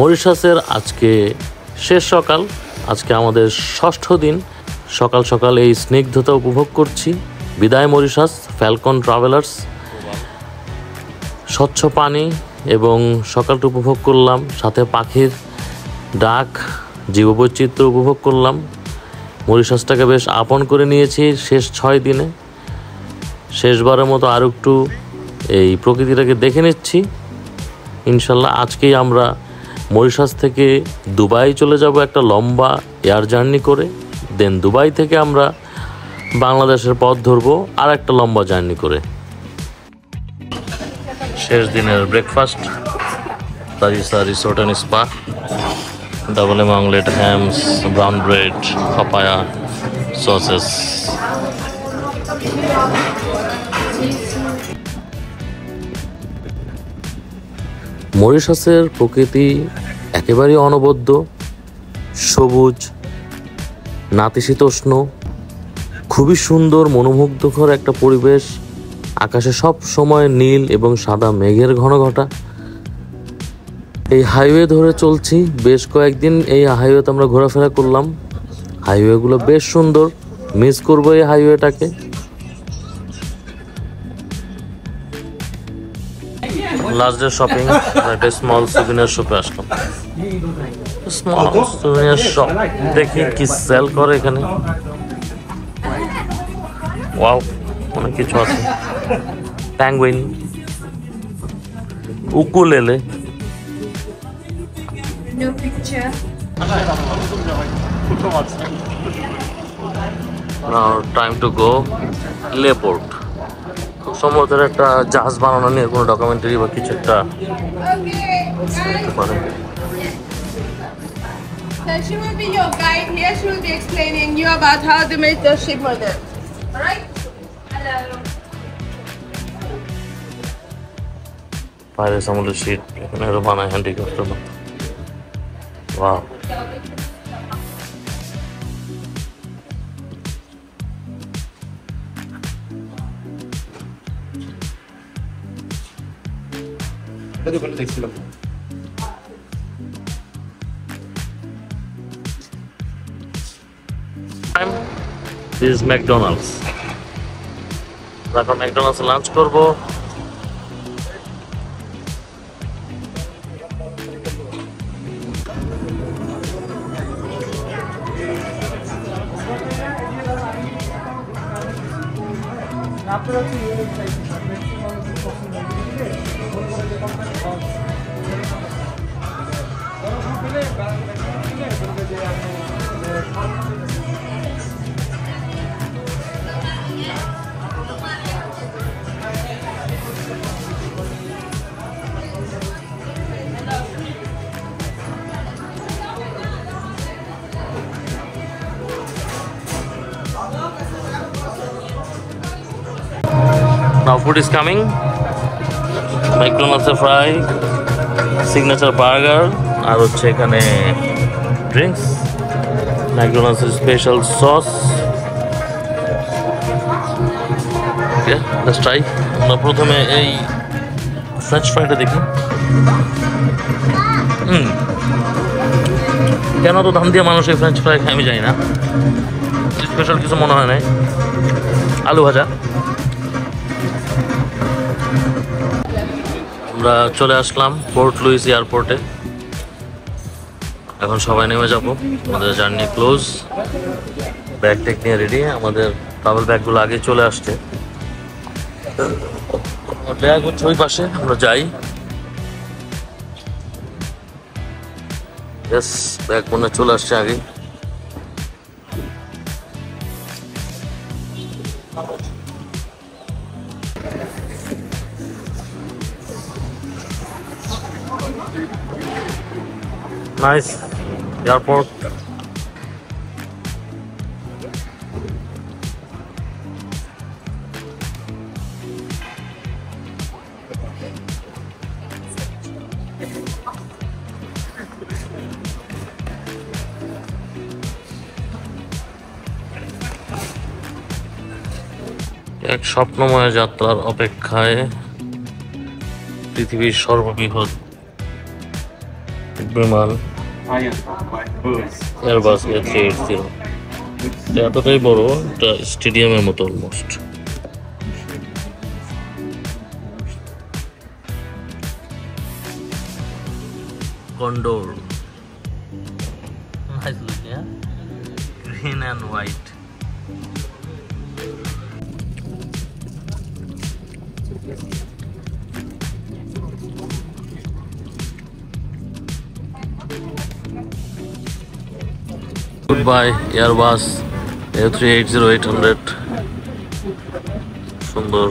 মরিশাসের আজকে শেষ সকাল, আজকে আমাদের ষষ্ঠ দিন। সকাল সকাল এই স্নিগ্ধতা উপভোগ করছি। বিদায় মরিশাস, ফ্যালকন ট্রাভেলার্স। স্বচ্ছ পানি এবং সকালটা উপভোগ করলাম, সাথে পাখির ডাক, জীববৈচিত্র্য উপভোগ করলাম। মরিশাসটাকে বেশ আপন করে নিয়েছি শেষ 6 দিনে। শেষবারের মতো আর একটু এই প্রকৃতিটাকে দেখে নিচ্ছি। ইনশাল্লাহ আজকেই আমরা মরিশাস থেকে দুবাই চলে যাব একটা লম্বা এয়ার জার্নি করে। দেন দুবাই থেকে আমরা বাংলাদেশের পথ ধরবো আর একটা লম্বা জার্নি করে। শেষ দিনের ব্রেকফাস্ট, তাজিসা resort and spa, double M omelette, hams, brown bread, papaya, sausages. মরিশাসের প্রকৃতি একেবারেই অনবদ্য, সবুজ, নাতিশীতোষ্ণ, খুবই সুন্দর মনোমুগ্ধকর একটা পরিবেশ। আকাশে সব সময় নীল এবং সাদা মেঘের ঘনঘটা। এই হাইওয়ে ধরে চলছি, বেশ কয়েকদিন এই হাইওয়েতে আমরা ঘোরাফেরা করলাম। হাইওয়েগুলো বেশ সুন্দর, মিস করবো এই হাইওয়েটাকে। লাস্ট ডে শপিং, একটা স্মল সুভিনিয়ার শপে আসলাম। স্মল সুভিনিয়ার শপ, দেখি কি সেল করে এখানে। ওয়াও, অনেক কিছু আছে। Penguin, ukulele. Now time to go Leport. খুব সম্ভবত একটা জাহাজ বানানো নিয়ে কোনো ডকুমেন্টারি বা কিছু একটা পারে। So she will be your guide here. She will be explaining you about how to make the ship model. All right? Hello. Pirates আমলের শীট এখানে আরো বানায় হ্যান্ডিক্রাফটের মতো। ওয়াও, দোকানে দেখছিলাম। This is McDonald's. এখন ম্যাকডোনাল্ডসে লাঞ্চ করবো। Now food is coming. McDonald's fry, signature burger, আর হচ্ছে এখানে drinks, McDonald's special sauce. Okay, let's try. আমরা প্রথমে এই ফ্রেঞ্চ ফ্রাইটা দেখি। কেন তো দাম দিয়ে মানুষ এই ফ্রেঞ্চ ফ্রাই খায় আমি জানি না, স্পেশাল কিছু মনে হয় নাই। আলু ভাজা। আমরা চলে আসলাম পোর্ট লুইস এয়ারপোর্টে। এখন সবাই নেমে যাব, আমাদের জার্নি ক্লোজ। ব্যাগ টেক নিয়ে রেডি, আমাদের ট্রাভেল ব্যাগগুলো আগে চলে আসছে। ব্যাগ হচ্ছে ওই পাশে, আমরা যাই। ব্যাগ মনে চলে আসছে আগে। Nice airport. এক স্বপ্নময় যাত্রার অপেক্ষায় পৃথিবীর সর্ববৃহৎ বিমান এয়ারবাস A380 এতটাই বড়, এটা স্টেডিয়ামের মতো almost. Condor, nice look, yeah? Green and white. Goodbye Airbus A380-800 সুন্দর।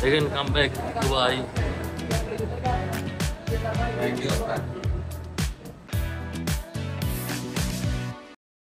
Again, come back Dubai.